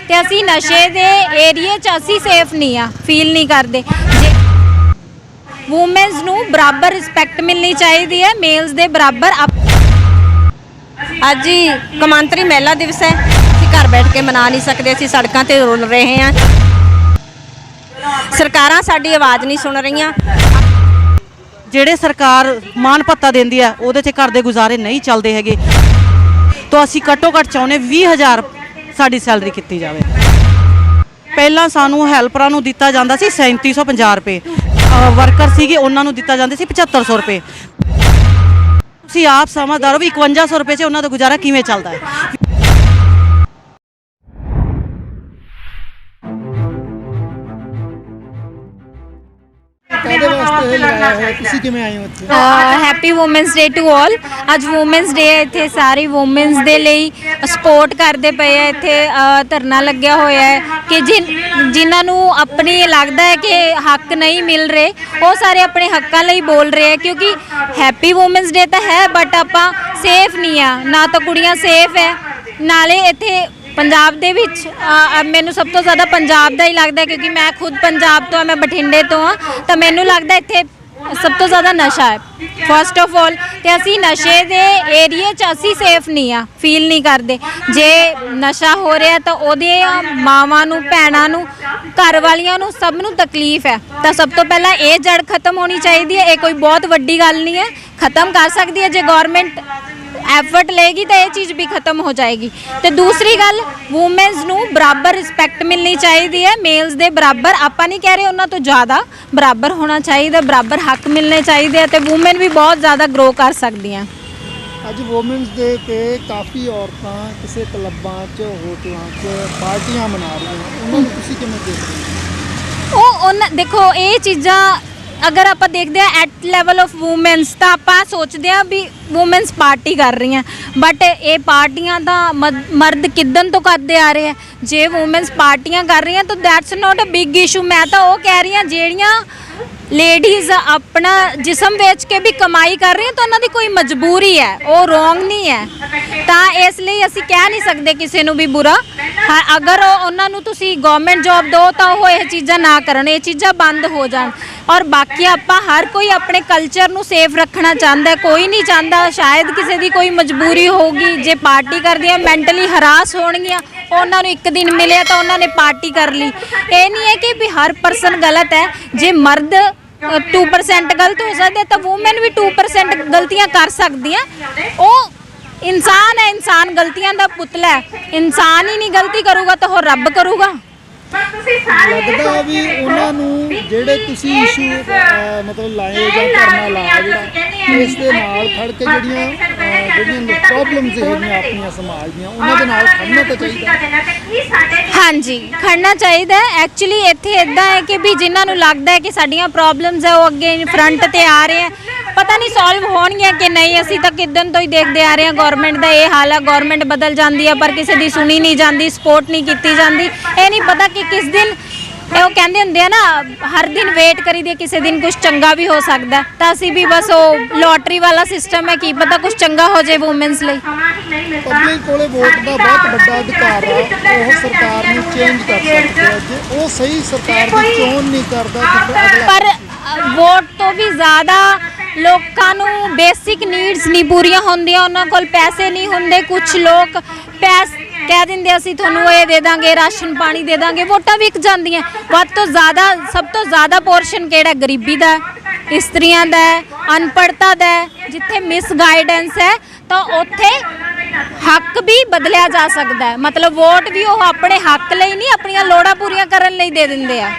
ਤੇ ਅਸੀਂ ਨਸ਼ੇ ਦੇ ਏਰੀਏ 'ਚ ਅਸੀਂ ਸੇਫ ਨਹੀਂ ਆ, ਫੀਲ ਨਹੀਂ ਕਰਦੇ। ਵੂਮਨਸ ਨੂੰ ਬਰਾਬਰ ਰਿਸਪੈਕਟ ਮਿਲਣੀ ਚਾਹੀਦੀ ਹੈ ਮੇਲਸ ਦੇ ਬਰਾਬਰ। ਅੱਜ ਹੀ ਕੌਮਾਂਤਰੀ ਮਹਿਲਾ ਦਿਵਸ ਹੈ, ਅਸੀਂ ਘਰ ਬੈਠ ਕੇ ਮਨਾ ਨਹੀਂ ਸਕਦੇ, ਅਸੀਂ ਸੜਕਾਂ ਤੇ ਰੁਲ ਰਹੇ ਹਾਂ। ਸਰਕਾਰਾਂ ਸਾਡੀ ਆਵਾਜ਼ ਨਹੀਂ ਸੁਣ ਰਹੀਆਂ। ਜਿਹੜੇ ਸਰਕਾਰ ਮਾਨ ਭੱਤਾ ਦਿੰਦੀ ਆ ਉਹਦੇ 'ਚ ਘਰ ਦੇ ਗੁਜ਼ਾਰੇ ਨਹੀਂ ਚੱਲਦੇ ਹੈਗੇ, ਤਾਂ ਅਸੀਂ ਘੱਟੋ ਘੱਟ ਚਾਹੁੰਦੇ 20,000 ਸਾਡੀ ਸੈਲਰੀ ਕੀਤੀ ਜਾਵੇ। ਪਹਿਲਾਂ ਸਾਨੂੰ ਹੈਲਪਰਾਂ ਨੂੰ ਦਿੱਤਾ ਜਾਂਦਾ ਸੀ 3750 ਰੁਪਏ, ਵਰਕਰ ਸੀਗੇ ਉਹਨਾਂ ਨੂੰ ਦਿੱਤਾ ਜਾਂਦੇ ਸੀ 7500 ਰੁਪਏ। ਤੁਸੀਂ ਆਪ ਸਮਝਦਾਰ ਹੋ ਵੀ 5100 ਰੁਪਏ 'ਚ ਉਹਨਾਂ ਦਾ ਗੁਜ਼ਾਰਾ ਕਿਵੇਂ ਚੱਲਦਾ ਹੈ। Happy women's day to all. ਅੱਜ ਵੂਮਨਸ ਡੇ ਹੈ, ਇੱਥੇ ਸਾਰੀ ਵੂਮਨਸ ਦੇ ਲਈ ਸਪੋਰਟ ਕਰਦੇ ਪਏ ਆ। ਇੱਥੇ ਧਰਨਾ ਲੱਗਿਆ ਹੋਇਆ ਹੈ ਕਿ ਜਿਨ੍ਹਾਂ ਨੂੰ ਆਪਣੀ ਲੱਗਦਾ ਹੈ ਕਿ ਹੱਕ ਨਹੀਂ ਮਿਲ ਰਹੇ, ਉਹ ਸਾਰੇ ਆਪਣੇ ਹੱਕਾਂ ਲਈ ਬੋਲ ਰਹੇ ਆ। ਕਿਉਂਕਿ ਹੈਪੀ ਵੂਮਨਸ ਡੇ ਤਾਂ ਹੈ ਬਟ ਆਪਾਂ ਸੇਫ ਨਹੀਂ ਆ, ਨਾ ਤਾਂ ਕੁੜੀਆਂ ਸੇਫ ਹੈ, ਨਾਲੇ ਇੱਥੇ ਪੰਜਾਬ ਦੇ ਵਿੱਚ ਮੈਨੂੰ ਸਭ ਤੋਂ ਜ਼ਿਆਦਾ ਪੰਜਾਬ ਦਾ ਹੀ ਲੱਗਦਾ ਕਿਉਂਕਿ ਮੈਂ ਖੁਦ ਪੰਜਾਬ ਤੋਂ ਹਾਂ, ਮੈਂ ਬਠਿੰਡੇ ਤੋਂ ਹਾਂ, ਤਾਂ ਮੈਨੂੰ ਲੱਗਦਾ ਇੱਥੇ ਸਭ ਤੋਂ ਜ਼ਿਆਦਾ ਨਸ਼ਾ ਹੈ ਫਸਟ ਆਫ ਆਲ। ਤੇ ਅਸੀਂ ਨਸ਼ੇ ਦੇ ਏਰੀਏ 'ਚ ਅਸੀਂ ਸੇਫ ਨਹੀਂ ਆ, ਫੀਲ ਨਹੀਂ ਕਰਦੇ। ਜੇ ਨਸ਼ਾ ਹੋ ਰਿਹਾ ਤਾਂ ਉਹਦੇ ਮਾਵਾਂ ਨੂੰ, ਭੈਣਾਂ ਨੂੰ, ਘਰ ਵਾਲੀਆਂ ਨੂੰ, ਸਭ ਨੂੰ ਤਕਲੀਫ ਹੈ। ਤਾਂ ਸਭ ਤੋਂ ਪਹਿਲਾਂ ਇਹ ਜੜ ਖਤਮ ਹੋਣੀ ਚਾਹੀਦੀ ਹੈ। ਇਹ ਕੋਈ ਬਹੁਤ ਵੱਡੀ ਗੱਲ ਨਹੀਂ ਹੈ, ਖਤਮ ਕਰ ਸਕਦੀ ਹੈ ਜੇ ਗੌਰਮੈਂਟ ਐਫਰਟ ਲਏਗੀ ਤਾਂ ਇਹ ਚੀਜ਼ ਵੀ ਖਤਮ ਹੋ ਜਾਏਗੀ। ਤੇ ਦੂਸਰੀ ਗੱਲ, ਵੂਮਨਸ ਨੂੰ ਬਰਾਬਰ ਰਿਸਪੈਕਟ ਮਿਲਣੀ ਚਾਹੀਦੀ ਹੈ ਮੇਲਸ ਦੇ ਬਰਾਬਰ। ਆਪਾਂ ਨਹੀਂ ਕਹਿ ਰਹੇ ਉਹਨਾਂ ਤੋਂ ਜ਼ਿਆਦਾ, ਬਰਾਬਰ ਹੋਣਾ ਚਾਹੀਦਾ, ਬਰਾਬਰ ਹੱਕ ਮਿਲਣੇ ਚਾਹੀਦੇ ਆ ਤੇ ਵੂਮਨ ਵੀ ਬਹੁਤ ਜ਼ਿਆਦਾ ਗਰੋ ਕਰ ਸਕਦੀਆਂ। ਅੱਜ ਵੂਮਨਸ ਡੇ ਤੇ ਕਾਫੀ ਔਰਤਾਂ ਕਿਸੇ ਕਲੱਬਾਂ 'ਚ, ਹੋਟਲਾਂ 'ਚ ਪਾਰਟੀਆਂ ਮਨਾ ਰਹੀਆਂ, ਉਹਨਾਂ ਨੂੰ ਤੁਸੀਂ ਕਿਵੇਂ ਦੇਖਦੇ ਹੋ? ਦੇਖੋ ਇਹ ਚੀਜ਼ਾਂ ਅਗਰ ਆਪਾਂ ਦੇਖਦੇ ਹਾਂ ਐਟ ਲੈਵਲ ਆਫ ਵੂਮਨਸ ਤਾਂ ਆਪਾਂ ਸੋਚਦੇ ਹਾਂ ਵੀ ਵੂਮਨਸ ਪਾਰਟੀ ਕਰ ਰਹੀਆਂ, ਬਟ ਇਹ ਪਾਰਟੀਆਂ ਤਾਂ ਮਰਦ ਕਿੱਦਣ ਤੋਂ ਕਰਦੇ ਆ ਰਹੇ ਆ। ਜੇ ਵੂਮਨਸ ਪਾਰਟੀਆਂ ਕਰ ਰਹੀਆਂ ਤਾਂ that's not a big issue. ਮੈਂ ਤਾਂ ਉਹ ਕਹਿ ਰਹੀ ਹਾਂ ਜਿਹੜੀਆਂ ਲੇਡੀਜ਼ ਆਪਣਾ ਜਿਸਮ ਵੇਚ ਕੇ ਵੀ ਕਮਾਈ ਕਰ ਰਹੀਆਂ ਤਾਂ ਉਹਨਾਂ ਦੀ ਕੋਈ ਮਜਬੂਰੀ ਹੈ, ਉਹ ਰੋਂਗ ਨਹੀਂ ਹੈ। ਤਾਂ ਇਸ ਲਈ ਅਸੀਂ ਕਹਿ ਨਹੀਂ ਸਕਦੇ ਕਿਸੇ ਨੂੰ ਵੀ ਬੁਰਾ। ਅਗਰ ਉਹਨਾਂ ਨੂੰ ਤੁਸੀਂ ਗਵਰਨਮੈਂਟ ਜੌਬ ਦਿਓ ਤਾਂ ਉਹ ਇਹ ਚੀਜ਼ਾਂ ਨਾ ਕਰਨ, ਇਹ ਚੀਜ਼ਾਂ ਬੰਦ ਹੋ ਜਾਣ। ਔਰ ਬਾਕੀ ਆਪਾਂ ਹਰ ਕੋਈ ਆਪਣੇ ਕਲਚਰ ਨੂੰ ਸੇਫ ਰੱਖਣਾ ਚਾਹੁੰਦਾ, ਕੋਈ ਨਹੀਂ ਚਾਹੁੰਦਾ। ਸ਼ਾਇਦ ਕਿਸੇ ਦੀ ਕੋਈ ਮਜਬੂਰੀ ਹੋਊਗੀ, ਜੇ ਪਾਰਟੀ ਕਰਦੀਆਂ ਮੈਂਟਲੀ ਹਰਾਸ ਹੋਣਗੀਆਂ, ਉਹਨਾਂ ਨੂੰ ਇੱਕ ਦਿਨ ਮਿਲਿਆ ਤਾਂ ਉਹਨਾਂ ਨੇ ਪਾਰਟੀ ਕਰ ਲਈ। ਇਹ ਨਹੀਂ ਹੈ ਕਿ ਵੀ ਹਰ ਪਰਸਨ ਗਲਤ ਹੈ। ਜੇ ਮਰਦ 2% ਗਲਤ ਹੋ ਸਕਦੇ ਤਾਂ ਵੂਮਨ ਵੀ 2% ਗਲਤੀਆਂ ਕਰ ਸਕਦੀਆਂ। ਉਹ ਇਨਸਾਨ ਹੈ, ਇਨਸਾਨ ਗਲਤੀਆਂ ਦਾ ਪੁਤਲਾ ਹੈ। ਇਨਸਾਨ ਹੀ ਨਹੀਂ ਗਲਤੀ ਕਰੂਗਾ ਤਾਂ ਹੋਰ ਰੱਬ ਕਰੂਗਾ। ਲੱਗਦਾ ਵੀ ਉਹਨਾਂ ਨੂੰ ਜਿਹੜੇ ਤੁਸੀਂ ਇਸ਼ੂ ਮਤਲਬ ਲਾਏ ਜਾਂ ਧਰਨਾ ਲਾਇਆ ਜਿਹੜਾ, ਇਸ ਦੇ ਨਾਲ ਖੜ ਕੇ ਜਿਹੜੀਆਂ ਪ੍ਰੋਬਲਮਸ ਹੈਗੀਆਂ ਆਪਣੀਆਂ ਸਮਾਜ ਦੀਆਂ, ਉਹਨਾਂ ਦੇ ਨਾਲ ਖੜਨਾ ਤਾਂ ਚਾਹੀਦਾ। ਹਾਂਜੀ, ਖੜਨਾ ਚਾਹੀਦਾ। ਐਕਚੁਅਲੀ ਇੱਥੇ ਇੱਦਾਂ ਹੈ ਕਿ ਵੀ ਜਿਨ੍ਹਾਂ ਨੂੰ ਲੱਗਦਾ ਹੈ ਕਿ ਸਾਡੀਆਂ ਪ੍ਰੋਬਲਮਸ ਹੈ ਉਹ ਅੱਗੇ ਫਰੰਟ ਤੇ ਆ ਰਹੇ ਹੈ, ਪਤਾ ਨਹੀਂ ਸੋਲਵ ਹੋਣਗੀਆਂ ਕਿ ਨਹੀਂ। ਅਸੀਂ ਤਾਂ ਕਿੱਦਣ ਤੋਂ ਹੀ ਦੇਖਦੇ ਆ ਰਹੇ ਹਾਂ ਗੌਰਮੈਂਟ ਦਾ ਇਹ ਹਾਲ ਹੈ, ਗੌਰਮੈਂਟ ਬਦਲ ਜਾਂਦੀ ਹੈ ਪਰ ਕਿਸੇ ਦੀ ਸੁਣੀ ਨਹੀਂ ਜਾਂਦੀ, ਸਪੋਰਟ ਨਹੀਂ ਕੀਤੀ ਜਾਂਦੀ। ਇਹ ਨਹੀਂ ਪਤਾ ਕਿ ਕਿਸ ਦਿਨ, ਉਹ ਕਹਿੰਦੇ ਹੁੰਦੇ ਆ ਨਾ ਹਰ ਦਿਨ ਵੇਟ ਕਰੀਦੀ, ਕਿਸੇ ਦਿਨ ਕੁਝ ਚੰਗਾ ਵੀ ਹੋ ਸਕਦਾ। ਤਾਂ ਅਸੀਂ ਵੀ ਬਸ ਉਹ ਲੋਟਰੀ ਵਾਲਾ ਸਿਸਟਮ ਹੈ, ਕੀ ਪਤਾ ਕੁਝ ਚੰਗਾ ਹੋ ਜਾਏ ਵੂਮਨਸ ਲਈ। ਪਬਲਿਕ ਕੋਲੇ ਵੋਟ ਦਾ ਬਹੁਤ ਵੱਡਾ ਅਧਿਕਾਰ ਹੈ, ਉਹ ਸਰਕਾਰ ਨੂੰ ਚੇਂਜ ਕਰ ਸਕਦੀ ਹੈ। ਜੇ ਉਹ ਸਹੀ ਸਰਕਾਰ ਦੀ ਚੋਣ ਨਹੀਂ ਕਰਦਾ ਪਰ ਵੋਟ ਤੋਂ ਵੀ ਜ਼ਿਆਦਾ ਲੋਕਾਂ ਨੂੰ ਬੇਸਿਕ ਨੀਡਸ ਨਹੀਂ ਪੂਰੀਆਂ ਹੁੰਦੀਆਂ, ਉਹਨਾਂ ਕੋਲ ਪੈਸੇ ਨਹੀਂ ਹੁੰਦੇ। ਕੁਝ ਲੋਕ ਕਹਿ ਦਿੰਦੇ ਅਸੀਂ ਤੁਹਾਨੂੰ ਇਹ ਦੇ ਦਾਂਗੇ, ਰਾਸ਼ਨ ਪਾਣੀ ਦੇ ਦਾਂਗੇ, ਵੋਟਾਂ ਵਿਕ ਜਾਂਦੀਆਂ। ਵੱਧ ਤੋਂ ਜ਼ਿਆਦਾ, ਸਭ ਤੋਂ ਜ਼ਿਆਦਾ ਪੋਰਸ਼ਨ ਕਿਹੜਾ? ਗਰੀਬੀ ਦਾ, ਇਸਤਰੀਆਂ ਦਾ, ਅਨਪੜ੍ਹਤਾ ਦਾ। ਜਿੱਥੇ ਮਿਸ ਗਾਈਡੈਂਸ ਹੈ ਤਾਂ ਉੱਥੇ ਹੱਕ ਵੀ ਬਦਲਿਆ ਜਾ ਸਕਦਾ ਹੈ। ਮਤਲਬ ਵੋਟ ਵੀ ਉਹ ਆਪਣੇ ਹੱਕ ਲਈ ਨਹੀਂ, ਆਪਣੀਆਂ ਲੋੜਾਂ ਪੂਰੀਆਂ ਕਰਨ ਲਈ ਦੇ ਦਿੰਦੇ ਆ।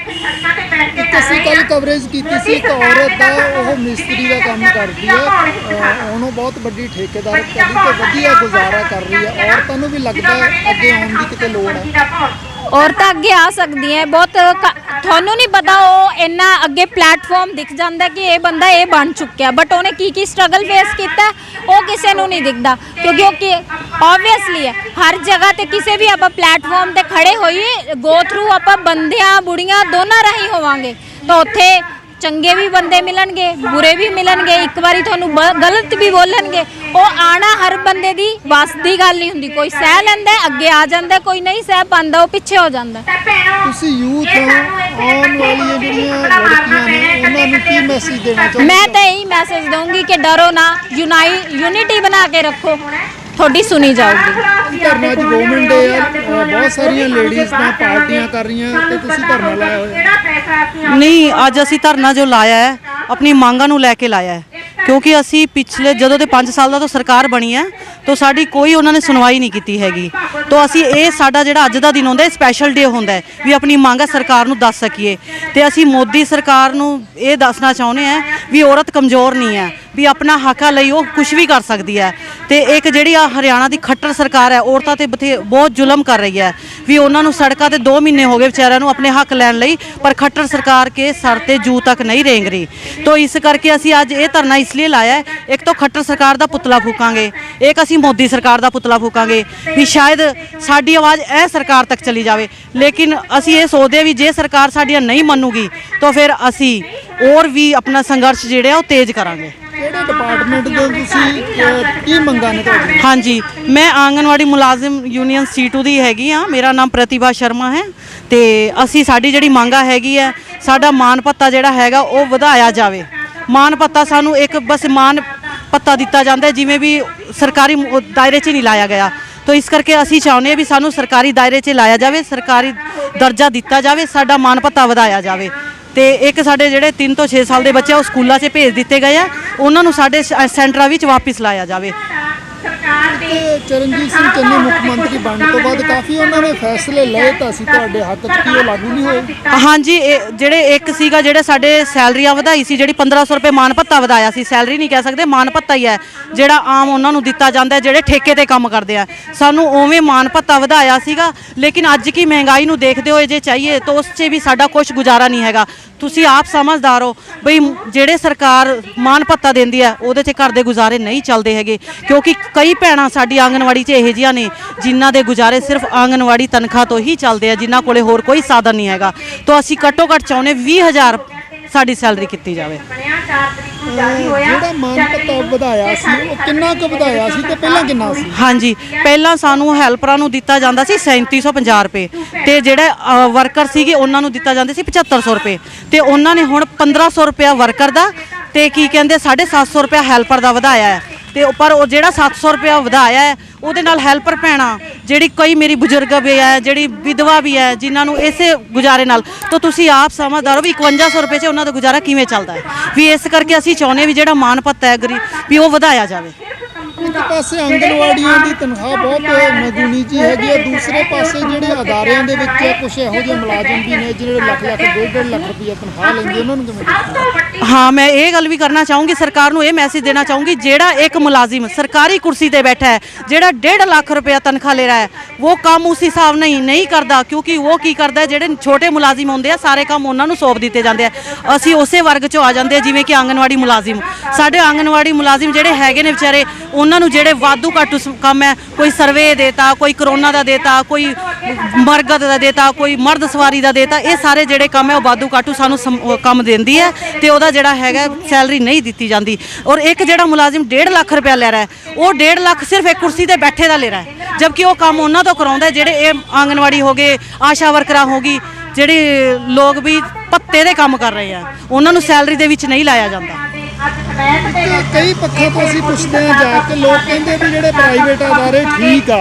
ਅਸੀਂ ਕੱਲ ਕਵਰੇਜ ਕੀਤੀ ਸੀ, ਇੱਕ ਔਰਤ ਦਾ, ਉਹ ਮਿਸਤਰੀ ਦਾ ਕੰਮ ਕਰਦੀ ਹੈ, ਉਹਨੂੰ ਬਹੁਤ ਵੱਡੀ ਠੇਕੇਦਾਰ ਕਰਦੀ ਤੇ ਵਧੀਆ ਗੁਜ਼ਾਰਾ ਕਰ ਰਹੀ ਹੈ। ਔਰਤਾਂ ਨੂੰ ਵੀ ਲੱਗਦਾ ਅੱਗੇ ਆਉਣ ਦੀ ਕਿਤੇ ਲੋੜ ਹੈ। ਔਰਤਾਂ ਅੱਗੇ ਆ ਸਕਦੀਆਂ, ਬਹੁਤ ਤੁਹਾਨੂੰ ਨਹੀਂ ਪਤਾ। ਉਹ ਇੰਨਾ ਅੱਗੇ ਪਲੇਟਫਾਰਮ ਦਿਖ ਜਾਂਦਾ ਕਿ ਇਹ ਬੰਦਾ ਇਹ ਬਣ ਚੁੱਕਿਆ, ਬਟ ਉਹਨੇ ਕੀ ਸਟਰਗਲ ਫੇਸ ਕੀਤਾ ਉਹ ਕਿਸੇ ਨੂੰ ਨਹੀਂ ਦਿਖਦਾ। ਕਿਉਂਕਿ ਉਹ ਓਬਵੀਅਸਲੀ ਹੈ ਹਰ ਜਗ੍ਹਾ ਤੇ, ਕਿਸੇ ਵੀ ਆਪਾਂ ਪਲੇਟਫਾਰਮ ਤੇ ਖੜੇ ਹੋਈਏ, ਗੋ ਥਰੂ ਆਪਾਂ ਬੰਦਿਆਂ ਬੁੜੀਆਂ ਦੋਨਾਂ ਰਾਹੀਂ ਹੋਵਾਂਗੇ ਤਾਂ ਉੱਥੇ ਚੰਗੇ ਵੀ ਬੰਦੇ ਮਿਲਣਗੇ, ਬੁਰੇ ਵੀ ਮਿਲਣਗੇ, ਇੱਕ ਵਾਰੀ ਤੁਹਾਨੂੰ ਗਲਤ ਵੀ ਬੋਲਣਗੇ। ਉਹ ਆਣਾ ਹਰ ਬੰਦੇ ਦੀ ਵੱਸ ਦੀ ਗੱਲ ਨਹੀਂ ਹੁੰਦੀ। ਕੋਈ ਸਹਿ ਲੈਂਦਾ ਅੱਗੇ ਆ ਜਾਂਦਾ, ਕੋਈ ਨਹੀਂ ਸਹਿ ਪਾਉਂਦਾ ਉਹ ਪਿੱਛੇ ਹੋ ਜਾਂਦਾ। ਤੁਸੀਂ ਯੂਥ ਆਉਣ ਵਾਲੀਆਂ ਜਿਹੜੀਆਂ ਲੜਕੀਆਂ ਨੇ ਉਹਨਾਂ ਨੂੰ ਕੀ ਮੈਸੇਜ ਦੇਣਾ ਚਾਹੁੰਦੇ ਮੈਂ ਤਾਂ ਇਹੀ ਮੈਸੇਜ ਦਊਂਗੀ ਕਿ ਡਰੋ ਨਾ, ਯੂਨਿਟੀ ਬਣਾ ਕੇ ਰੱਖੋ, ਤੁਹਾਡੀ ਸੁਣੀ ਜਾਊਗੀ। ਧਰਨਾ ਅੱਜ ਵੂਮਨ ਡੇ ਆ, ਬਹੁਤ ਸਾਰੀਆਂ ਲੇਡੀਜ਼ ਤਾਂ ਪਾਰਟੀਆਂ ਕਰ ਰਹੀਆਂ ਤੇ ਤੁਸੀਂ ਧਰਨਾ ਲਾਇਆ ਹੋਇਆ। ਨਹੀਂ, ਅੱਜ ਅਸੀਂ ਧਰਨਾ ਜੋ ਲਾਇਆ ਹੈ ਆਪਣੀ ਮੰਗਾਂ ਨੂੰ ਲੈ ਕੇ ਲਾਇਆ ਹੈ, ਕਿਉਂਕਿ ਅਸੀਂ ਪਿਛਲੇ ਜਦੋਂ ਦੇ 5 ਸਾਲ ਦਾ ਤੋਂ ਸਰਕਾਰ ਬਣੀ ਹੈ ਤਾਂ ਸਾਡੀ ਕੋਈ ਉਹਨਾਂ ਨੇ ਸੁਣਵਾਈ ਨਹੀਂ ਕੀਤੀ ਹੈਗੀ। ਤਾਂ ਅਸੀਂ ਇਹ ਸਾਡਾ ਜਿਹੜਾ ਅੱਜ ਦਾ ਦਿਨ ਹੁੰਦਾ ਹੈ ਸਪੈਸ਼ਲ ਡੇ ਹੁੰਦਾ ਹੈ ਵੀ ਆਪਣੀ ਮੰਗ ਹੈ ਸਰਕਾਰ ਨੂੰ ਦੱਸ ਸਕੀਏ। ਤੇ ਅਸੀਂ ਮੋਦੀ ਸਰਕਾਰ ਨੂੰ ਇਹ ਦੱਸਣਾ ਚਾਹੁੰਦੇ ਹਾਂ ਵੀ ਔਰਤ ਕਮਜ਼ੋਰ ਨਹੀਂ ਹੈ, ਵੀ ਆਪਣਾ ਹੱਕਾਂ ਲਈ ਉਹ ਕੁਝ ਵੀ ਕਰ ਸਕਦੀ ਹੈ। ਤੇ ਇੱਕ ਜਿਹੜੀ ਆ ਹਰਿਆਣਾ ਦੀ ਖੱਟਰ ਸਰਕਾਰ ਹੈ ਔਰਤਾਂ ਤੇ ਬਹੁਤ ਜ਼ੁਲਮ ਕਰ ਰਹੀ ਹੈ, ਵੀ ਉਹਨਾਂ ਨੂੰ ਸੜਕਾਂ ਤੇ 2 ਮਹੀਨੇ ਹੋ ਗਏ ਵਿਚਾਰਿਆਂ ਨੂੰ ਆਪਣੇ ਹੱਕ ਲੈਣ ਲਈ, ਪਰ ਖੱਟਰ ਸਰਕਾਰ ਕੇ ਸਰ ਤੇ ਜੂ ਤੱਕ ਨਹੀਂ ਰੇਂਗ ਰਹੀ। तो इस करके ਅਸੀਂ ਅੱਜ ਇਹ ਧਰਨਾ इसलिए ਲਾਇਆ ਹੈ, एक तो खट्टर सरकार ਦਾ ਪੁਤਲਾ ਫੂਕਾਂਗੇ, एक ਅਸੀਂ ਮੋਦੀ ਸਰਕਾਰ ਦਾ ਪੁਤਲਾ ਫੂਕਾਂਗੇ ਵੀ ਸ਼ਾਇਦ ਸਾਡੀ ਆਵਾਜ਼ ਇਹ ਸਰਕਾਰ ਤੱਕ ਚਲੀ ਜਾਵੇ। ਲੇਕਿਨ ਅਸੀਂ ਇਹ ਸੋਚਦੇ ਵੀ ਜੇ ਸਰਕਾਰ ਸਾਡੀਆਂ ਨਹੀਂ ਮੰਨੂਗੀ ਤਾਂ ਫਿਰ ਅਸੀਂ ਹੋਰ ਵੀ ਆਪਣਾ ਸੰਘਰਸ਼ ਜਿਹੜਾ ਉਹ ਤੇਜ਼ ਕਰਾਂਗੇ। ਕਿਹੜੇ ਡਿਪਾਰਟਮੈਂਟ ਦੇ ਤੁਸੀਂ ਕੀ ਮੰਗਾਂ ਨੇ ਤੁਹਾਡੀਆਂ? ਹਾਂਜੀ, ਮੈਂ ਆਂਗਨਵਾੜੀ ਮੁਲਾਜ਼ਮ ਯੂਨੀਅਨ C2 ਦੀ ਹੈਗੀ ਆ, ਮੇਰਾ ਨਾਮ ਪ੍ਰਤਿਭਾ ਸ਼ਰਮਾ ਹੈ। ਤੇ ਅਸੀਂ ਸਾਡੀ ਜਿਹੜੀ ਮੰਗਾ ਹੈਗੀ ਹੈ, ਸਾਡਾ ਮਾਨ ਭੱਤਾ ਜਿਹੜਾ ਹੈਗਾ ਉਹ ਵਧਾਇਆ ਜਾਵੇ। ਮਾਨ ਭੱਤਾ ਸਾਨੂੰ ਇੱਕ ਬਸ ਮਾਨ ਭੱਤਾ ਦਿੱਤਾ ਜਾਂਦਾ ਜਿਵੇਂ ਵੀ ਸਰਕਾਰੀ ਦਾਇਰੇ 'ਚ ਨਹੀਂ ਲਾਇਆ ਗਿਆ। तो इस करके ਅਸੀਂ ਚਾਹੁੰਦੇ ਹਾਂ ਵੀ ਸਾਨੂੰ ਸਰਕਾਰੀ ਦਾਇਰੇ 'ਚ ਲਾਇਆ ਜਾਵੇ, ਸਰਕਾਰੀ ਦਰਜਾ ਦਿੱਤਾ ਜਾਵੇ, ਸਾਡਾ ਮਾਨ ਭੱਤਾ ਵਧਾਇਆ ਜਾਵੇ। ਤੇ ਇੱਕ ਸਾਡੇ ਜਿਹੜੇ 3 ਤੋਂ 6 ਸਾਲ ਦੇ ਬੱਚੇ ਉਹ ਸਕੂਲਾਂ 'ਚ ਭੇਜ ਦਿੱਤੇ ਗਏ ਆ, ਉਹਨਾਂ ਨੂੰ ਸਾਡੇ ਸੈਂਟਰਾਂ ਵਿੱਚ ਵਾਪਸ ਲਾਇਆ ਜਾਵੇ। ਚਰਨਜੀਤ ਸਿੰਘ ਚੰਨੀ ਮੁੱਖ ਮੰਤਰੀ ਬਣਨ ਤੋਂ ਬਾਅਦ ਕਾਫੀ ਉਹਨਾਂ ਨੇ ਫੈਸਲੇ ਲਏ ਤਾਂ ਸੀ ਤੁਹਾਡੇ ਹੱਕ 'ਚ, ਕੀ ਉਹ ਲਾਗੂ ਨਹੀਂ ਹੋਏ? ਹਾਂਜੀ, ਇਹ ਜਿਹੜੇ ਇੱਕ ਸੀਗਾ ਜਿਹੜੇ ਸਾਡੇ ਸੈਲਰੀਆਂ ਵਧਾਈ ਸੀ, ਜਿਹੜੀ 1500 ਰੁਪਏ ਮਾਨ ਭੱਤਾ ਵਧਾਇਆ ਸੀ, ਸੈਲਰੀ ਨਹੀਂ ਕਹਿ ਸਕਦੇ, ਮਾਨ ਭੱਤਾ ਹੀ ਹੈ ਜਿਹੜਾ ਆਮ ਉਹਨਾਂ ਨੂੰ ਦਿੱਤਾ ਜਾਂਦਾ ਜਿਹੜੇ ਠੇਕੇ ਤੇ ਕੰਮ ਕਰਦੇ ਆ, ਸਾਨੂੰ ਉਵੇਂ ਮਾਨ ਭੱਤਾ ਵਧਾਇਆ ਸੀਗਾ। ਲੇਕਿਨ ਅੱਜ ਕੀ ਮਹਿੰਗਾਈ ਨੂੰ ਦੇਖਦੇ ਹੋਏ ਜੇ ਚਾਹੀਏ ਤਾਂ ਉਸ 'ਚ ਵੀ ਸਾਡਾ ਕੁਝ ਗੁਜ਼ਾਰਾ ਨਹੀਂ ਹੈਗਾ। ਤੁਸੀਂ ਆਪ ਸਮਝਦਾਰ ਹੋ ਬਈ ਜਿਹੜੇ ਸਰਕਾਰ ਮਾਨ ਭੱਤਾ ਦਿੰਦੀ ਹੈ ਉਹਦੇ 'ਚ ਘਰ ਦੇ ਗੁਜ਼ਾਰੇ ਨਹੀਂ ਚੱਲਦੇ ਹੈਗੇ, ਕਿਉਂਕਿ ਕਈ ਭੈਣਾਂ ਸਾਡੀ ਆਂਗਨਵਾੜੀ 'ਚ ਇਹੋ ਜਿਹੀਆਂ ਨੇ ਜਿਨ੍ਹਾਂ ਦੇ ਗੁਜ਼ਾਰੇ ਸਿਰਫ ਆਂਗਨਵਾੜੀ ਤਨਖਾਹ ਤੋਂ ਹੀ ਚੱਲਦੇ ਆ, ਜਿਨ੍ਹਾਂ ਕੋਲੇ ਹੋਰ ਕੋਈ ਸਾਧਨ ਨਹੀਂ ਹੈਗਾ। ਤਾਂ ਅਸੀਂ ਘੱਟੋ ਘੱਟ ਚਾਹੁੰਦੇ 20,000 ਸਾਡੀ ਸੈਲਰੀ ਕੀਤੀ ਜਾਵੇ। ਜਿਹੜਾ ਮਾਨ ਭੱਤਾ ਵਧਾਇਆ ਸੀ ਉਹ ਕਿੰਨਾ ਕੁ ਵਧਾਇਆ ਸੀ ਤੇ ਪਹਿਲਾਂ ਕਿੰਨਾ ਸੀ? ਹਾਂਜੀ, ਪਹਿਲਾਂ ਸਾਨੂੰ ਹੈਲਪਰਾਂ ਨੂੰ ਦਿੱਤਾ ਜਾਂਦਾ ਸੀ 3750 ਰੁਪਏ, ਤੇ ਜਿਹੜੇ ਵਰਕਰ ਸੀਗੇ ਉਹਨਾਂ ਨੂੰ ਦਿੱਤਾ ਜਾਂਦੇ ਸੀ 7500 ਰੁਪਏ, ਤੇ ਉਹਨਾਂ ਨੇ ਹੁਣ 1500 ਰੁਪਇਆ ਵਰਕਰ ਦਾ ਤੇ ਕੀ ਕਹਿੰਦੇ 750 ਰੁਪਇਆ ਹੈਲਪਰ ਦਾ ਵਧਾਇਆ ਹੈ। ਤੇ ਪਰ ਉਹ ਜਿਹੜਾ 700 ਰੁਪਇਆ ਵਧਾਇਆ ਹੈ ਉਹਦੇ ਨਾਲ ਹੈਲਪਰ ਭੈਣਾਂ ਜਿਹੜੀ ਕਈ ਮੇਰੀ ਬਜ਼ੁਰਗ ਵੀ ਹੈ, ਜਿਹੜੀ ਵਿਧਵਾ ਵੀ ਹੈ, ਜਿਨ੍ਹਾਂ ਨੂੰ ਇਸੇ ਗੁਜ਼ਾਰੇ ਨਾਲ ਤਾਂ ਤੁਸੀਂ ਆਪ ਸਮਝਦਾਰ ਹੋ ਵੀ 5100 ਰੁਪਏ 'ਚ ਉਹਨਾਂ ਦਾ ਗੁਜ਼ਾਰਾ ਕਿਵੇਂ ਚੱਲਦਾ ਹੈ। ਵੀ ਇਸ ਕਰਕੇ ਅਸੀਂ ਚਾਹੁੰਦੇ ਵੀ ਜਿਹੜਾ ਮਾਨ ਭੱਤਾ ਹੈ ਗਰੀਬ ਵੀ ਉਹ ਵਧਾਇਆ ਜਾਵੇ। ਇੱਕ ਪਾਸੇ ਆਂਗਨਵਾੜੀਆਂ ਦੀ ਤਨਖਾਹ ਬਹੁਤ ਨਗੂਣੀ ਜੀ ਹੈਗੀ ਹੈ, ਦੂਸਰੇ ਪਾਸੇ ਜਿਹੜੇ ਅਦਾਰਿਆਂ ਦੇ ਵਿੱਚ ਕੁਝ ਇਹੋ ਜਿਹੇ ਮੁਲਾਜ਼ਮ ਵੀ ਨੇ ਜਿਹੜੇ ਲੱਖ 1.5 ਲੱਖ ਰੁਪਏ ਤਨਖਾਹ ਲੈਂਦੇ, ਉਹਨਾਂ ਨੂੰ ਕਿਵੇਂ ਦੇਖਦੇ? ਹਾਂ, ਮੈਂ ਇਹ ਗੱਲ ਵੀ ਕਰਨਾ ਚਾਹੂੰਗੀ, ਸਰਕਾਰ ਨੂੰ ਇਹ ਮੈਸੇਜ ਦੇਣਾ ਚਾਹੂੰਗੀ, ਜਿਹੜਾ ਇੱਕ ਮੁਲਾਜ਼ਮ ਸਰਕਾਰੀ ਕੁਰਸੀ ਤੇ ਬੈਠਾ ਹੈ ਜਿਹੜਾ 1.5 ਲੱਖ रुपया तनख्वाह ले रहा है वो काम उस हिसाब नहीं करता, क्योंकि वो की करता है ਜਿਹੜੇ छोटे मुलाजिम होंगे सारे काम उन्होंने सौंप दिए जाते हैं। ਅਸੀਂ ਉਸੇ ਵਰਗ ਚੋਂ ਆ ਜਾਂਦੇ ਜਿਵੇਂ ਕਿ ਆਂਗਨਵਾੜੀ ਮੁਲਾਜ਼ਮ। ਸਾਡੇ ਆਂਗਨਵਾੜੀ ਮੁਲਾਜ਼ਮ ਜਿਹੜੇ ਹੈਗੇ ਨੇ ਵਿਚਾਰੇ, ਉਹਨਾਂ ਨੂੰ ਜਿਹੜੇ ਵਾਧੂ ਘੱਟ ਕੰਮ ਹੈ, ਕੋਈ ਸਰਵੇ ਦੇਤਾ, ਕੋਈ ਕਰੋਨਾ ਦਾ ਦੇਤਾ, ਕੋਈ ਮਰਗਤ ਦਾ ਦੇਤਾ, ਕੋਈ ਮਰਦ ਸਵਾਰੀ ਦਾ ਦੇਤਾ, ਇਹ ਸਾਰੇ ਜਿਹੜੇ ਕੰਮ ਹੈ ਉਹ ਵਾਧੂ ਘੱਟੂ ਸਾਨੂੰ ਕੰਮ ਦਿੰਦੀ ਹੈ ਤੇ ਉਹਦਾ ਜਿਹੜਾ ਹੈਗਾ ਸੈਲਰੀ ਨਹੀਂ ਦਿੱਤੀ ਜਾਂਦੀ। ਔਰ ਇੱਕ ਜਿਹੜਾ ਮੁਲਾਜ਼ਮ 1.5 ਲੱਖ ਰੁਪਇਆ ਲੈ ਰਿਹਾ ਹੈ ਉਹ 1.5 ਲੱਖ ਸਿਰਫ ਇੱਕ ਕੁਰਸੀ ਤੇ ਬੈਠੇ ਦਾ ਲੈ ਰਿਹਾ ਹੈ, जबकि वो काम ਉਹਨਾਂ ਤੋਂ ਕਰਾਉਂਦਾ ਜਿਹੜੇ ਇਹ ਆਂਗਨਵਾੜੀ ਹੋ ਗਏ, ਆਸ਼ਾ ਵਰਕਰਾਂ ਹੋ ਗਈ, ਜਿਹੜੇ ਲੋਕ ਵੀ ਭੱਤੇ ਦੇ ਕੰਮ ਕਰ ਰਹੇ ਆ, ਉਹਨਾਂ ਨੂੰ ਸੈਲਰੀ ਦੇ ਵਿੱਚ ਨਹੀਂ ਲਾਇਆ ਜਾਂਦਾ। ਕਈ ਪੱਖਾਂ ਤੋਂ ਅਸੀਂ ਪੁੱਛਦੇ ਹਾਂ ਜਾ ਕੇ, ਲੋਕ ਕਹਿੰਦੇ ਵੀ ਜਿਹੜੇ ਪ੍ਰਾਈਵੇਟ ਅਦਾਰੇ ਠੀਕ ਆ,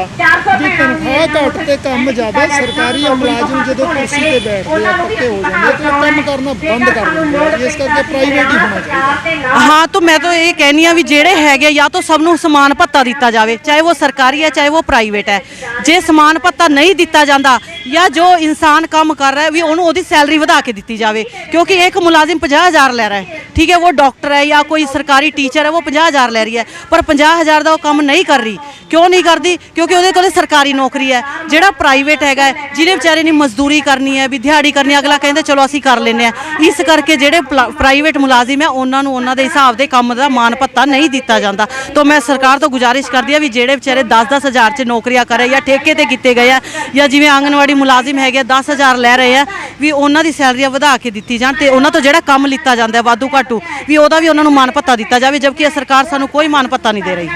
ਵੀ ਤਨਖਾਹ ਘੱਟ ਤੇ ਕੰਮ ਜ਼ਿਆਦਾ, ਸਰਕਾਰੀ ਮੁਲਾਜ਼ਮ ਜਦੋਂ ਕੁਰਸੀ ਤੇ ਬੈਠਦੇ ਆ ਪੱਕੇ ਹੋ ਜਾਂਦੇ ਤੇ ਕੰਮ ਕਰਨਾ ਬੰਦ ਕਰ ਦਿੰਦੇ ਆ, ਇਸ ਕਰਕੇ ਪ੍ਰਾਈਵੇਟ ਹੀ ਹੋਣਾ ਚਾਹੀਦਾ। हाँ, तो मैं तो ये कहनी हाँ भी ਜਿਹੜੇ ਹੈਗੇ या तो सब ਨੂੰ ਸਮਾਨ ਭੱਤਾ ਦਿੱਤਾ ਜਾਵੇ, ਚਾਹੇ ਉਹ ਸਰਕਾਰੀ ਹੈ ਚਾਹੇ ਉਹ ਪ੍ਰਾਈਵੇਟ ਹੈ। ਜੇ ਸਮਾਨ ਭੱਤਾ ਨਹੀਂ ਦਿੱਤਾ ਜਾਂਦਾ ਜਾਂ ਜੋ ਇਨਸਾਨ ਕੰਮ ਕਰ ਰਿਹਾ ਵੀ ਉਹਨੂੰ ਉਹਦੀ ਸੈਲਰੀ ਵਧਾ ਕੇ ਦਿੱਤੀ ਜਾਵੇ, ਕਿਉਂਕਿ ਇੱਕ ਮੁਲਾਜ਼ਮ 50,000 ਲੈ ਰਿਹਾ ਹੈ, ठीक है, वो डॉक्टर है या कोई ਸਰਕਾਰੀ ਟੀਚਰ ਹੈ ਉਹ 50,000 ਲੈ ਰਹੀ ਹੈ, ਪਰ 50,000 ਦਾ ਉਹ ਕੰਮ ਨਹੀਂ ਕਰ ਰਹੀ। ਕਿਉਂ ਨਹੀਂ ਕਰਦੀ? ਕਿਉਂਕਿ ਉਹਦੇ ਕੋਲ ਸਰਕਾਰੀ ਨੌਕਰੀ ਹੈ। ਜਿਹੜਾ ਪ੍ਰਾਈਵੇਟ ਹੈਗਾ ਜਿਹਨੇ ਵਿਚਾਰੇ ਨੇ ਮਜ਼ਦੂਰੀ ਕਰਨੀ ਹੈ ਵੀ ਦਿਹਾੜੀ ਕਰਨੀ ਹੈ, ਅਗਲਾ ਕਹਿੰਦੇ ਚਲੋ ਅਸੀਂ ਕਰ ਲੈਂਦੇ ਹਾਂ। ਇਸ ਕਰਕੇ ਜਿਹੜੇ ਪ੍ਰਾਈਵੇਟ ਮੁਲਾਜ਼ਮ ਹੈ ਉਹਨਾਂ ਨੂੰ ਉਹਨਾਂ ਦੇ ਹਿਸਾਬ ਦੇ ਕੰਮ ਦਾ ਮਾਣ ਭੱਤਾ ਨਹੀਂ ਦਿੱਤਾ ਜਾਂਦਾ। ਤਾਂ ਮੈਂ ਸਰਕਾਰ ਤੋਂ ਗੁਜ਼ਾਰਿਸ਼ ਕਰਦੀ ਹਾਂ ਵੀ ਜਿਹੜੇ ਵਿਚਾਰੇ 10-10 ਹਜ਼ਾਰ 'ਚ ਨੌਕਰੀਆਂ ਕਰੇ ਜਾਂ ਠੇਕੇ ਤੇ ਕੀਤੇ ਗਏ ਆ ਜਾਂ ਜਿਵੇਂ ਆਂਗਨਵਾੜੀ ਮੁਲਾਜ਼ਮ ਹੈਗੇ 10,000 ਲੈ ਰਹੇ ਆ, ਵੀ ਉਹਨਾਂ ਦੀ ਸੈਲਰੀਆਂ ਵਧਾ ਕੇ ਦਿੱਤੀ ਜਾਣ ਤੇ ਉਹਨਾਂ ਤੋਂ ਜਿਹੜਾ ਕੰਮ ਲਿੱਤਾ ਜਾਂਦਾ ਵਾਧੂ ਘਾਟੂ ਵੀ ਉਹਦਾ ਵੀ ਉਹਨਾਂ ਨੂੰ ਮਾਣ ਭੱਤਾ ਦਿੱਤਾ ਜਾਵੇ। ਜਦਕਿ ਇਹ ਸਰਕਾਰ ਸਾਨੂੰ ਕੋਈ ਮਾਣ ਭੱਤਾ ਨਹੀਂ ਦੇ ਰਹੀ।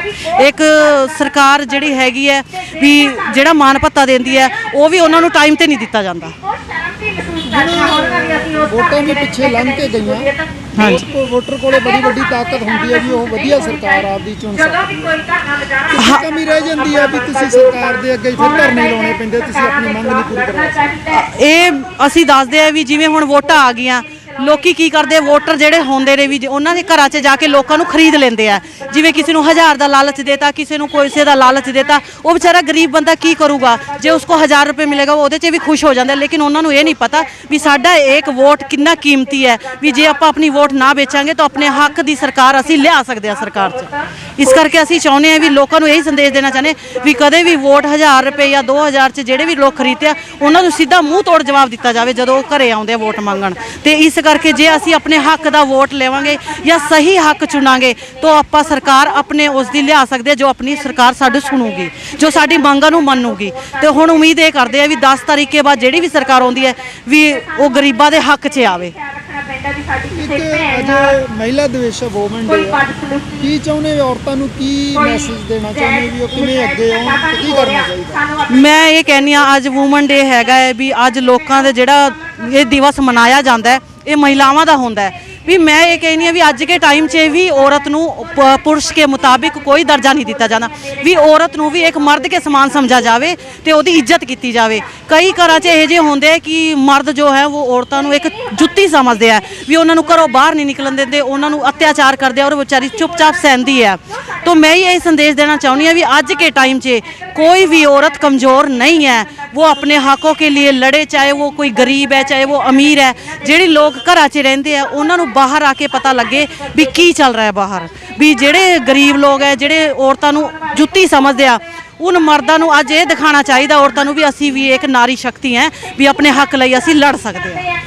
ਇੱਕ ਸਰਕਾਰ ਜਿਹੜੀ ਹੈਗੀ ਹੈ ਵੀ ਜਿਹੜਾ ਮਾਣ ਭੱਤਾ ਦਿੰਦੀ ਹੈ ਉਹ ਵੀ ਉਹਨਾਂ ਨੂੰ ਟਾਈਮ ਤੇ ਨਹੀਂ ਦਿੱਤਾ ਜਾਂਦਾ। ਵੋਟਾਂ ਵੀ ਪਿੱਛੇ ਲੰਘ ਕੇ ਗਈਆਂ, ਹਾਂਜੀ, ਵੋਟਰ ਕੋਲੇ ਬੜੀ ਵੱਡੀ ਤਾਕਤ ਹੁੰਦੀ ਹੈ ਵੀ ਉਹ ਵਧੀਆ ਸਰਕਾਰ ਆਪਦੀ ਚੁਣ ਸਕਦੀ ਹੈ। ਕਮੀ ਰਹਿ ਜਾਂਦੀ ਹੈ ਵੀ ਤੁਸੀਂ ਸਰਕਾਰ ਦੇ ਅੱਗੇ ਫਿਰ ਧਰਨੇ ਲਾਉਣੇ ਪੈਂਦੇ, ਤੁਸੀਂ ਆਪਣੀ ਮੰਗ ਨਹੀਂ ਪੂਰੀ ਕਰਵਾ ਸਕਦੇ। ਇਹ ਅਸੀਂ ਦੱਸਦੇ ਆ ਵੀ ਜਿਵੇਂ ਹੁਣ ਵੋਟਾਂ ਆ ਗਈਆਂ, ਲੋਕੀ ਕੀ ਕਰਦੇ, ਵੋਟਰ ਜਿਹੜੇ ਹੁੰਦੇ ਨੇ ਵੀ ਉਹਨਾਂ ਦੇ ਘਰਾਂ 'ਚ ਜਾ ਕੇ ਲੋਕਾਂ ਨੂੰ ਖਰੀਦ ਲੈਂਦੇ ਆ। ਜਿਵੇਂ ਕਿਸੇ ਨੂੰ 1000 ਦਾ ਲਾਲਚ ਦੇਤਾ, ਕਿਸੇ ਨੂੰ ਕਿਸੇ ਦਾ ਲਾਲਚ ਦੇਤਾ, ਉਹ ਵਿਚਾਰਾ ਗਰੀਬ ਬੰਦਾ ਕੀ ਕਰੂਗਾ? ਜੇ ਉਸਕੋ 1000 रुपये मिलेगा वो ਉਹਦੇ 'ਚ ਵੀ ਖੁਸ਼ ਹੋ ਜਾਂਦਾ। ਲੇਕਿਨ ਉਹਨਾਂ ਨੂੰ ਇਹ ਨਹੀਂ ਪਤਾ ਵੀ ਸਾਡਾ ਇੱਕ ਵੋਟ ਕਿੰਨਾ ਕੀਮਤੀ ਹੈ, ਵੀ ਜੇ ਆਪਾਂ ਆਪਣੀ ਵੋਟ ਨਾ ਵੇਚਾਂਗੇ ਤਾਂ ਆਪਣੇ ਹੱਕ ਦੀ ਸਰਕਾਰ ਅਸੀਂ ਲਿਆ ਸਕਦੇ ਹਾਂ ਸਰਕਾਰ 'ਚ। ਇਸ ਕਰਕੇ ਅਸੀਂ ਚਾਹੁੰਦੇ ਹਾਂ ਵੀ ਲੋਕਾਂ ਨੂੰ ਇਹੀ ਸੰਦੇਸ਼ ਦੇਣਾ ਚਾਹੁੰਦੇ ਵੀ ਕਦੇ ਵੀ ਵੋਟ 1000 रुपये ਜਾਂ 2000 'ਚ ਜਿਹੜੇ ਵੀ ਲੋਕ ਖਰੀਦਦੇ ਆ ਉਹਨਾਂ ਨੂੰ ਸਿੱਧਾ ਮੂੰਹ ਤੋੜ ਜਵਾਬ ਦਿੱਤਾ ਜਾਵੇ ਜਦੋਂ ਉਹ ਘਰੇ ਆਉਂਦੇ ਆ ਵੋਟ ਮੰਗਣ। ਤੇ ਇਸ ਕਰਕੇ ਜੇ ਅਸੀਂ ਆਪਣੇ ਹੱਕ ਦਾ ਵੋਟ ਲਵਾਂਗੇ ਜਾਂ ਸਹੀ ਹੱਕ ਚੁਣਾਂਗੇ ਤਾਂ ਆਪਾਂ ਸਰਕਾਰ ਆਪਣੇ ਉਸ ਦੀ ਲਿਆ ਸਕਦੇ, ਜੋ ਆਪਣੀ ਸਰਕਾਰ ਸਾਡੀ ਸੁਣੂਗੀ, ਜੋ ਸਾਡੀ ਮੰਗਾਂ ਨੂੰ ਮੰਨੂਗੀ। ਤੇ ਹੁਣ ਉਮੀਦ ਇਹ ਕਰਦੇ ਆ ਵੀ 10 ਤਾਰੀਖ ਕੇ ਬਾਅਦ ਜਿਹੜੀ ਵੀ ਸਰਕਾਰ ਆਉਂਦੀ ਹੈ ਵੀ ਉਹ ਗਰੀਬਾਂ ਦੇ ਹੱਕ 'ਚ ਆਵੇ। ਇੱਕ ਅੱਜ ਮਹਿਲਾ ਦਿਵਸ ਵੂਮਨ ਡੇ ਆ, ਕੀ ਚਾਹੁੰਦੇ ਔਰਤਾਂ ਨੂੰ ਕੀ ਮੈਸੇਜ ਦੇਣਾ ਚਾਹੁੰਦੇ ਵੀ ਉਹ ਕਿਵੇਂ ਅੱਗੇ ਆਉਣ ਤੇ ਕੀ ਕਰਨਾ ਚਾਹੀਦਾ? ਮੈਂ ਇਹ ਕਹਿੰਦੀ ਹਾਂ ਅੱਜ ਵੂਮਨ ਡੇ ਹੈਗਾ ਹੈ ਵੀ ਅੱਜ ਲੋਕਾਂ ਦੇ ਜਿਹੜਾ ਇਹ ਦਿਵਸ ਮਨਾਇਆ ਜਾਂਦਾ ਹੈ ਇਹ ਮਹਿਲਾਵਾਂ ਦਾ ਹੁੰਦਾ ਹੈ। ਵੀ ਮੈਂ ਇਹ ਕਹਿੰਦੀ ਹਾਂ ਵੀ ਅੱਜ ਕੇ ਟਾਈਮ 'ਚ ਵੀ ਔਰਤ ਨੂੰ ਪੁਰਸ਼ ਕੇ ਮੁਤਾबिक ਕੋਈ ਦਰਜਾ ਨਹੀਂ ਦਿੱਤਾ ਜਾਂਦਾ, ਵੀ ਔਰਤ ਨੂੰ ਵੀ ਇੱਕ ਮਰਦ ਕੇ ਸਮਾਨ ਸਮਝਾ ਜਾਵੇ ਤੇ ਉਹਦੀ ਇੱਜ਼ਤ ਕੀਤੀ ਜਾਵੇ। ਕਈ ਘਰਾਂ 'ਚ ਇਹੋ ਜਿਹੇ ਹੁੰਦੇ ਕਿ ਮਰਦ ਜੋ ਹੈ ਉਹ ਔਰਤਾਂ ਨੂੰ ਇੱਕ ਜੁੱਤੀ ਸਮਝਦੇ ਆ, ਵੀ ਉਹਨਾਂ ਨੂੰ ਘਰੋਂ ਬਾਹਰ ਨਹੀਂ ਨਿਕਲਣ ਦਿੰਦੇ, ਉਹਨਾਂ ਨੂੰ ਅਤਿਆਚਾਰ ਕਰਦੇ ਆ ਔਰ ਵਿਚਾਰੀ ਚੁੱਪਚਾਪ ਸਹਿੰਦੀ ਹੈ। तो मैं यही संदेश देना चाहूँगी है भी आज के टाइम से कोई भी औरत कमज़ोर नहीं है, वो अपने हकों के लिए लड़े, चाहे वो कोई गरीब है चाहे वो अमीर है। ਜਿਹੜੇ ਲੋਕ ਘਰਾਂ 'ਚ ਰਹਿੰਦੇ ਆ ਉਹਨਾਂ ਨੂੰ ਬਾਹਰ ਆ ਕੇ ਪਤਾ ਲੱਗੇ ਵੀ ਕੀ ਚੱਲ ਰਿਹਾ ਬਾਹਰ, ਵੀ ਜਿਹੜੇ ਗਰੀਬ ਲੋਕ ਹੈ ਜਿਹੜੇ ਔਰਤਾਂ ਨੂੰ ਜੁੱਤੀ ਸਮਝਦੇ ਆ उन मर्दा ਨੂੰ ਅੱਜ ਇਹ ਦਿਖਾਣਾ ਚਾਹੀਦਾ ਔਰਤਾਂ ਨੂੰ ਵੀ ਅਸੀਂ ਵੀ ਇੱਕ ਨਾਰੀ ਸ਼ਕਤੀ ਹੈ, ਵੀ ਆਪਣੇ ਹੱਕ ਲਈ ਅਸੀਂ ਲੜ ਸਕਦੇ ਹਾਂ।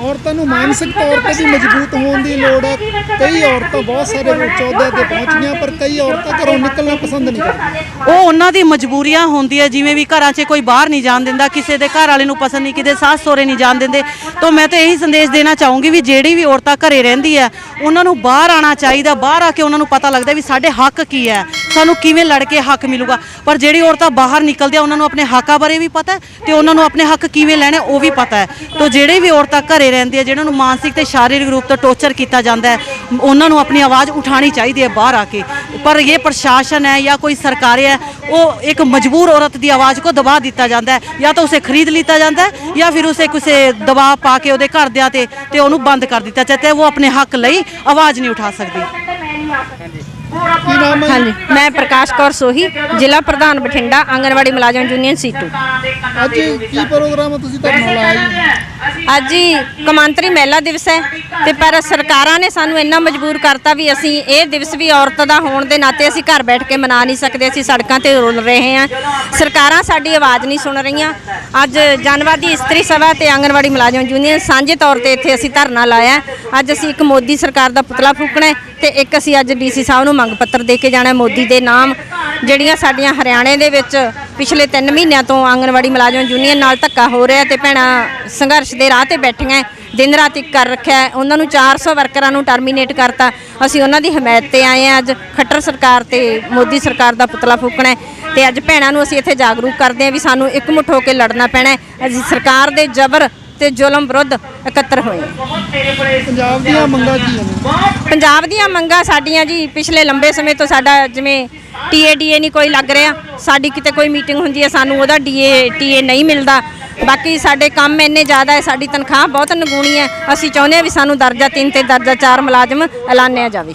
ਔਰਤਾਂ ਨੂੰ ਮਾਨਸਿਕ ਤੌਰ ਤੇ ਵੀ ਮਜ਼ਬੂਤ ਹੋਣ ਦੀ ਲੋੜ ਹੈ। ਕਈ ਔਰਤਾਂ ਬਹੁਤ ਸਾਰੇ ਉੱਚ ਅਹੁਦਿਆਂ ਤੇ ਪਹੁੰਚ ਗਈਆਂ ਪਰ ਕਈ ਔਰਤਾਂ ਘਰੋਂ ਨਿਕਲਣਾ ਪਸੰਦ ਨਹੀਂ ਕਰਦੀਆਂ। ਉਹ ਉਹਨਾਂ ਦੀ ਮਜਬੂਰੀਆਂ ਹੁੰਦੀ ਹੈ, ਜਿਵੇਂ ਵੀ ਘਰਾਂ 'ਚ ਕੋਈ ਬਾਹਰ ਨਹੀਂ ਜਾਣ ਦਿੰਦਾ, ਕਿਸੇ ਦੇ ਘਰ ਵਾਲੇ ਨੂੰ ਪਸੰਦ ਨਹੀਂ, ਕਿਤੇ ਸੱਸ ਸਹੁਰੇ ਨਹੀਂ ਜਾਣ ਦਿੰਦੇ। ਤਾਂ ਮੈਂ ਤਾਂ ਇਹੀ ਸੰਦੇਸ਼ ਦੇਣਾ ਚਾਹੂੰਗੀ ਵੀ ਜਿਹੜੀ ਵੀ ਔਰਤਾਂ ਘਰੇ ਰਹਿੰਦੀ ਹੈ ਉਹਨਾਂ ਨੂੰ ਬਾਹਰ ਆਉਣਾ ਚਾਹੀਦਾ। ਬਾਹਰ ਆ ਕੇ ਉਹਨਾਂ ਨੂੰ ਪਤਾ ਲੱਗਦਾ ਵੀ ਸਾਡੇ ਹੱਕ ਕੀ ਹੈ, ਸਾਨੂੰ ਕਿਵੇਂ ਲੜ ਕੇ ਹੱਕ ਮਿਲੂਗਾ। ਪਰ ਜਿਹੜੀ ਔਰਤਾਂ ਬਾਹਰ ਨਿਕਲਦੇ ਆ ਉਹਨਾਂ ਨੂੰ ਆਪਣੇ ਹੱਕਾਂ ਬਾਰੇ ਵੀ ਪਤਾ ਤੇ ਉਹਨਾਂ ਨੂੰ ਆਪਣੇ ਹੱਕ ਕਿਵੇਂ ਲੈਣੇ ਉਹ ਵੀ ਪਤਾ ਹੈ। ਤਾਂ ਜਿਹੜੇ ਵੀ ਔਰਤਾਂ ਘਰੇ ਰਹਿੰਦੇ ਆ ਜਿਹਨਾਂ ਨੂੰ ਮਾਨਸਿਕ ਤੇ शारीरिक रूप ਤੋਂ ਟੌਰਚਰ ਕੀਤਾ ਜਾਂਦਾ ਹੈ ਉਹਨਾਂ ਨੂੰ ਆਪਣੀ ਆਵਾਜ਼ ਉਠਾਣੀ ਚਾਹੀਦੀ ਹੈ ਬਾਹਰ ਆ ਕੇ। पर ये प्रशासन है या कोई सरकार है वो एक मजबूर औरत की आवाज़ को दबा दिता जाता है, या तो उसे खरीद लिया जाता है या फिर उसे किसी दबाव पा के वो घरदियां ते उन्होंने बंद कर दिता जाता है। वो अपने हक ਲਈ आवाज़ नहीं उठा सकती। ਕੀ ਨਾਮ ਹੈ? हाँ जी, मैं प्रकाश कौर सोही, जिला प्रधान बठिंडा, आंगनवाड़ी मुलाजम यूनियन सीटू। ਅੱਜ ਕੀ ਪ੍ਰੋਗਰਾਮ ਹੈ ਤੁਸੀਂ ਧਰਨਾ ਲਾਇਆ ਜੀ? ਅੱਜ ਹੀ ਕੌਮਾਂਤਰੀ ਮਹਿਲਾ ਦਿਵਸ ਹੈ ਤੇ ਪਰ ਸਰਕਾਰਾਂ ਨੇ ਸਾਨੂੰ ਇੰਨਾ ਮਜਬੂਰ ਕਰਤਾ ਵੀ ਅਸੀਂ ਇਹ ਦਿਵਸ ਵੀ ਔਰਤ ਦਾ ਹੋਣ ਦੇ ਨਾਤੇ ਅਸੀਂ ਘਰ ਬੈਠ ਕੇ ਮਨਾ ਨਹੀਂ ਸਕਦੇ, ਅਸੀਂ ਸੜਕਾਂ ਤੇ ਰੁਲ ਰਹੇ ਹਾਂ। ਸਰਕਾਰਾਂ ਸਾਡੀ ਆਵਾਜ਼ ਨਹੀਂ ਸੁਣ ਰਹੀਆਂ। ਅੱਜ ਜਨਵਾਦੀ ਇਸਤਰੀ ਸਭਾ ਤੇ ਆਂਗਨਵਾੜੀ ਮੁਲਾਜ਼ਮ ਯੂਨੀਅਨ ਸਾਂਝੇ ਤੌਰ ਤੇ ਇੱਥੇ ਅਸੀਂ ਧਰਨਾ ਲਾਇਆ। ਅੱਜ ਅਸੀਂ ਇੱਕ ਮੋਦੀ ਸਰਕਾਰ ਦਾ ਪੁਤਲਾ ਫੂਕਣਾ ਤੇ ਇੱਕ ਅਸੀਂ ਅੱਜ ਡੀਸੀ ਸਾਹਿਬ ਨੂੰ ਮੰਗ ਪੱਤਰ ਦੇ ਕੇ ਜਾਣਾ ਮੋਦੀ ਦੇ ਨਾਮ। ਜਿਹੜੀਆਂ ਸਾਡੀਆਂ ਹਰਿਆਣੇ ਦੇ ਵਿੱਚ ਪਿਛਲੇ 3 ਮਹੀਨਿਆਂ ਤੋਂ ਆਂਗਨਵਾੜੀ ਮੁਲਾਜ਼ਮ ਯੂਨੀਅਨ ਨਾਲ ਧੱਕਾ ਹੋ ਰਿਹਾ ਤੇ ਭੈਣਾਂ ਸੰਘਰਸ਼ ਦੇ ਰਾਹ ਤੇ ਬੈਠੀਆਂ, ਦਿਨ ਰਾਤ ਇੱਕ ਕਰ ਰੱਖਿਆ। ਉਹਨਾਂ ਨੂੰ 400 ਵਰਕਰਾਂ ਨੂੰ ਟਰਮੀਨੇਟ ਕਰਤਾ। ਅਸੀਂ ਉਹਨਾਂ ਦੀ ਹਮਾਇਤ ਤੇ ਆਏ ਹਾਂ। ਅੱਜ ਖੱਟਰ ਸਰਕਾਰ ਤੇ ਮੋਦੀ ਸਰਕਾਰ ਦਾ ਪੁਤਲਾ ਫੂਕਣਾ ਤੇ ਅੱਜ ਭੈਣਾਂ ਨੂੰ ਅਸੀਂ ਇੱਥੇ ਜਾਗਰੂਕ ਕਰਦੇ ਹਾਂ ਵੀ ਸਾਨੂੰ ਇਕਮੁੱਠ ਹੋ ਕੇ ਲੜਨਾ ਪੈਣਾ। ਅਸੀਂ ਸਰਕਾਰ ਦੇ ਜ਼ਬਰ ਤੇ ਜ਼ੁਲਮ ਵਿਰੁੱਧ ਇਕੱਤਰ ਹੋਏ। ਪੰਜਾਬ ਦੀਆਂ ਮੰਗਾਂ ਕੀ ਹਨ? ਪੰਜਾਬ ਦੀਆਂ ਮੰਗਾਂ ਸਾਡੀਆਂ ਜੀ ਪਿਛਲੇ ਲੰਬੇ ਸਮੇਂ ਤੋਂ ਸਾਡਾ ਜਿਵੇਂ TADA ਨਹੀਂ ਕੋਈ ਲੱਗ ਰਿਹਾ, ਸਾਡੀ ਕਿਤੇ ਕੋਈ ਮੀਟਿੰਗ ਹੁੰਦੀ ਹੈ ਸਾਨੂੰ ਉਹਦਾ TA ਨਹੀਂ ਮਿਲਦਾ। ਬਾਕੀ ਸਾਡੇ ਕੰਮ ਇੰਨੇ ਜ਼ਿਆਦਾ ਹੈ, ਸਾਡੀ ਤਨਖਾਹ ਬਹੁਤ ਨਗੂਣੀ ਹੈ। ਅਸੀਂ ਚਾਹੁੰਦੇ ਹਾਂ ਵੀ ਸਾਨੂੰ ਦਰਜਾ 3 ਤੇ ਦਰਜਾ 4 ਮੁਲਾਜ਼ਮ ਐਲਾਨਿਆ ਜਾਵੇ।